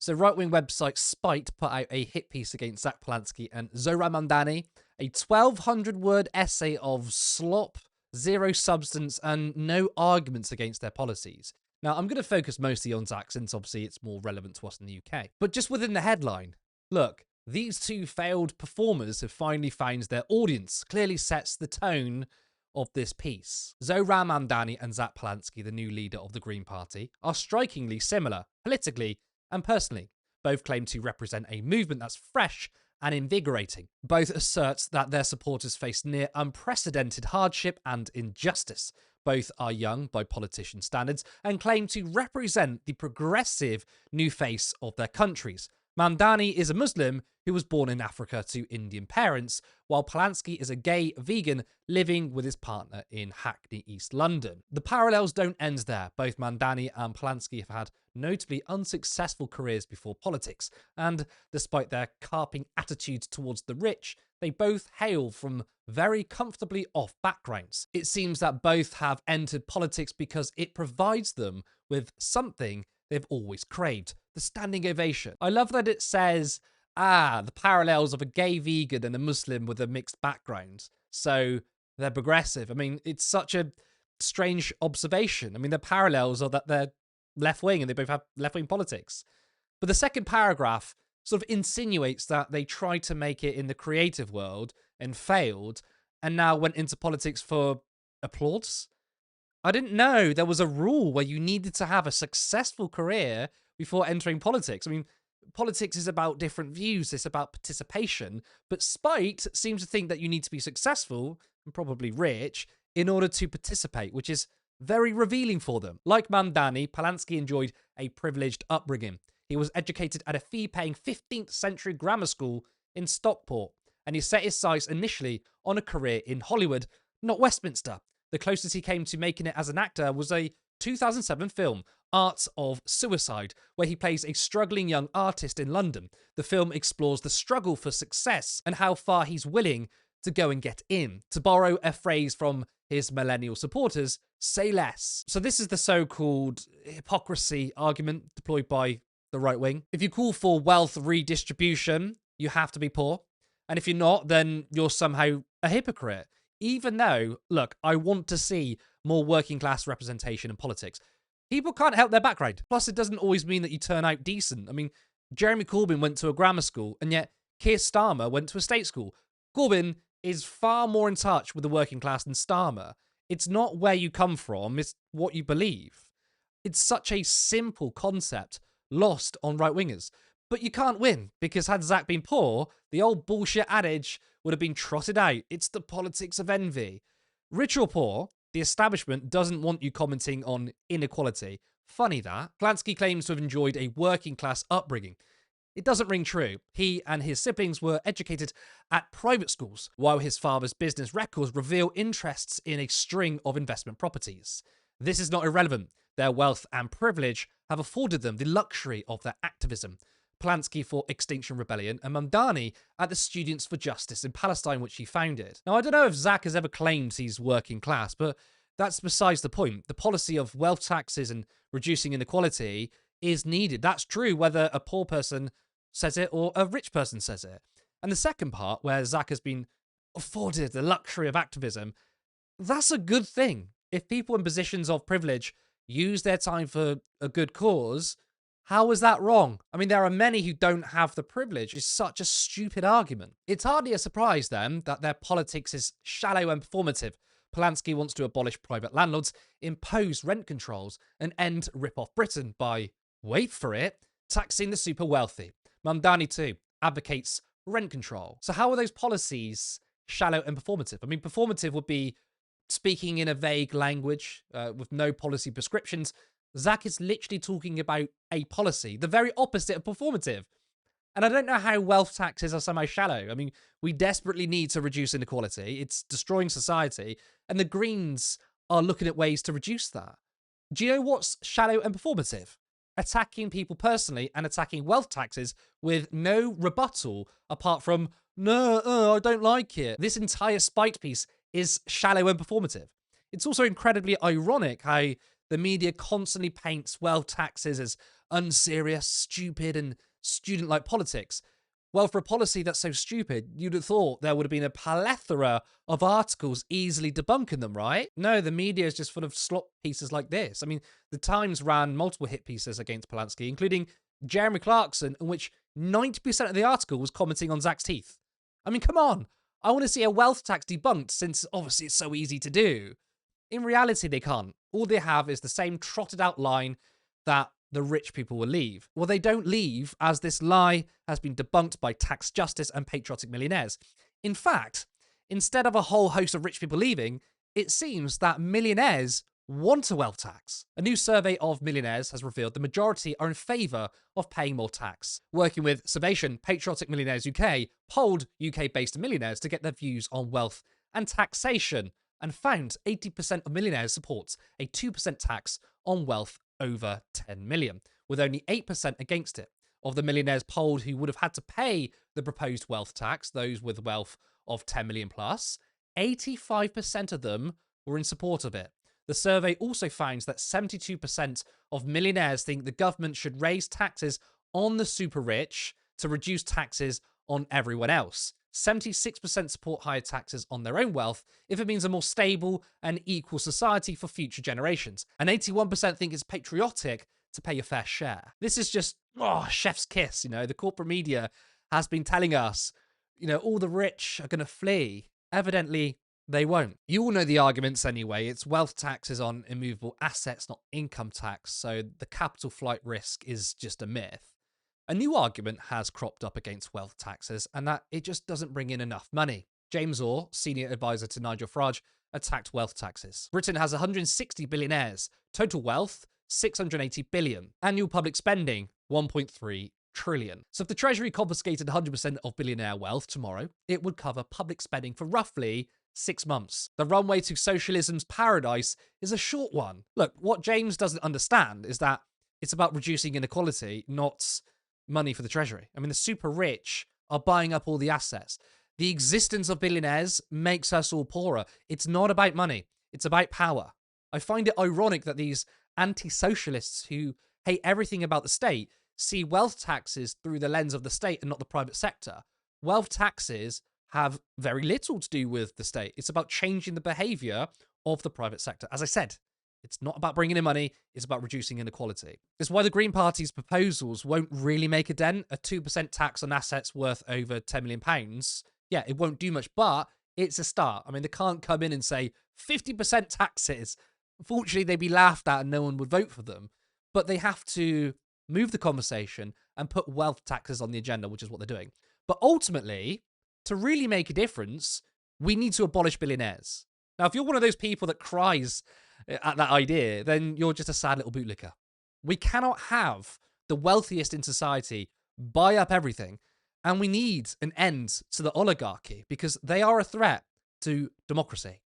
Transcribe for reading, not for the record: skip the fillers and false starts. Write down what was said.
So right-wing website Spite put out a hit piece against Zack Polanski and Zohran Mamdani, a 1,200-word essay of slop, zero substance, and no arguments against their policies. Now, I'm going to focus mostly on Zack since obviously it's more relevant to us in the UK. But just within the headline, look, these two failed performers have finally found their audience, clearly sets the tone of this piece. Zohran Mamdani and Zack Polanski, the new leader of the Green Party, are strikingly similar, politically and personally. Both claim to represent a movement that's fresh and invigorating. Both assert that their supporters face near unprecedented hardship and injustice. Both are young by politician standards and claim to represent the progressive new face of their countries. Mamdani is a Muslim who was born in Africa to Indian parents, while Polanski is a gay vegan living with his partner in Hackney, East London. The parallels don't end there. Both Mamdani and Polanski have had notably unsuccessful careers before politics, and despite their carping attitudes towards the rich, they both hail from very comfortably off backgrounds. It seems that both have entered politics because it provides them with something they've always craved: the standing ovation. I love that it says, the parallels of a gay vegan and a Muslim with a mixed background. So they're progressive. I mean, it's such a strange observation. I mean, the parallels are that they're left-wing and they both have left-wing politics. But the second paragraph sort of insinuates that they tried to make it in the creative world and failed, and now went into politics for applause. I didn't know there was a rule where you needed to have a successful career before entering politics. I mean, politics is about different views, it's about participation, but Spite seems to think that you need to be successful and probably rich in order to participate, which is very revealing for them. Like Mamdani, Polanski enjoyed a privileged upbringing. He was educated at a fee-paying 15th century grammar school in Stockport, and he set his sights initially on a career in Hollywood, not Westminster. The closest he came to making it as an actor was a 2007 film, Arts of Suicide, where he plays a struggling young artist in London. The film explores the struggle for success and how far he's willing to go and get in. To borrow a phrase from his millennial supporters, say less. So this is the so-called hypocrisy argument deployed by the right wing. If you call for wealth redistribution, you have to be poor. And if you're not, then you're somehow a hypocrite. Even though, look, I want to see more working class representation in politics. People can't help their background. Plus, it doesn't always mean that you turn out decent. I mean, Jeremy Corbyn went to a grammar school, and yet Keir Starmer went to a state school. Corbyn is far more in touch with the working class than Starmer. It's not where you come from, it's what you believe. It's such a simple concept lost on right-wingers. But you can't win, because had Zack been poor, the old bullshit adage would have been trotted out. It's the politics of envy. Rich or poor, the establishment doesn't want you commenting on inequality. Funny that. Polanski claims to have enjoyed a working-class upbringing. It doesn't ring true. He and his siblings were educated at private schools, while his father's business records reveal interests in a string of investment properties. This is not irrelevant. Their wealth and privilege have afforded them the luxury of their activism. Polanski for Extinction Rebellion, and Mamdani at the Students for Justice in Palestine, which he founded. Now, I don't know if Zack has ever claimed he's working class, but that's besides the point. The policy of wealth taxes and reducing inequality is needed. That's true whether a poor person says it or a rich person says it. And the second part, where Zack has been afforded the luxury of activism, that's a good thing. If people in positions of privilege use their time for a good cause, how is that wrong? I mean, there are many who don't have the privilege. It's such a stupid argument. It's hardly a surprise, then, that their politics is shallow and performative. Polanski wants to abolish private landlords, impose rent controls, and end rip-off Britain by, wait for it, taxing the super wealthy. Mamdani, too, advocates rent control. So how are those policies shallow and performative? I mean, performative would be speaking in a vague language with no policy prescriptions. Zack is literally talking about a policy, the very opposite of performative. And I don't know how wealth taxes are somehow shallow. I mean, we desperately need to reduce inequality. It's destroying society. And the Greens are looking at ways to reduce that. Do you know what's shallow and performative? Attacking people personally and attacking wealth taxes with no rebuttal apart from, no, I don't like it. This entire Spite piece is shallow and performative. It's also incredibly ironic how The media constantly paints wealth taxes as unserious, stupid, and student-like politics. Well, for a policy that's so stupid, you'd have thought there would have been a plethora of articles easily debunking them, right? No, the media is just full of slop pieces like this. I mean, the Times ran multiple hit pieces against Polanski, including Jeremy Clarkson, in which 90% of the article was commenting on Zack's teeth. I mean, come on. I want to see a wealth tax debunked, since obviously it's so easy to do. In reality, they can't. All they have is the same trotted out line that the rich people will leave. Well, they don't leave, as this lie has been debunked by Tax Justice and Patriotic Millionaires. In fact, instead of a whole host of rich people leaving, it seems that millionaires want a wealth tax. A new survey of millionaires has revealed the majority are in favour of paying more tax. Working with Survation, Patriotic Millionaires UK polled UK-based millionaires to get their views on wealth and taxation, and found 80% of millionaires supports a 2% tax on wealth over 10 million, with only 8% against it. Of the millionaires polled who would have had to pay the proposed wealth tax, those with wealth of 10 million plus, 85% of them were in support of it. The survey also finds that 72% of millionaires think the government should raise taxes on the super rich to reduce taxes on everyone else. 76% support higher taxes on their own wealth if it means a more stable and equal society for future generations. And 81% think it's patriotic to pay your fair share. This is just, chef's kiss, The corporate media has been telling us, all the rich are going to flee. Evidently, they won't. You all know the arguments anyway. It's wealth taxes on immovable assets, not income tax. So the capital flight risk is just a myth. A new argument has cropped up against wealth taxes, and that it just doesn't bring in enough money. James Orr, senior advisor to Nigel Farage, attacked wealth taxes. Britain has 160 billionaires. Total wealth, 680 billion. Annual public spending, 1.3 trillion. So if the Treasury confiscated 100% of billionaire wealth tomorrow, it would cover public spending for roughly 6 months. The runway to socialism's paradise is a short one. Look, what James doesn't understand is that it's about reducing inequality, not money for the Treasury. I mean, the super rich are buying up all the assets. The existence of billionaires makes us all poorer. It's not about money. It's about power. I find it ironic that these anti-socialists who hate everything about the state see wealth taxes through the lens of the state and not the private sector. Wealth taxes have very little to do with the state. It's about changing the behavior of the private sector. As I said, it's not about bringing in money, it's about reducing inequality. It's why the Green Party's proposals won't really make a dent. A 2% tax on assets worth over £10 million, yeah, it won't do much, but it's a start. I mean, they can't come in and say 50% taxes. Unfortunately, they'd be laughed at and no one would vote for them. But they have to move the conversation and put wealth taxes on the agenda, which is what they're doing. But ultimately, to really make a difference, we need to abolish billionaires. Now, if you're one of those people that cries at that idea, then you're just a sad little bootlicker. We cannot have the wealthiest in society buy up everything, and we need an end to the oligarchy because they are a threat to democracy.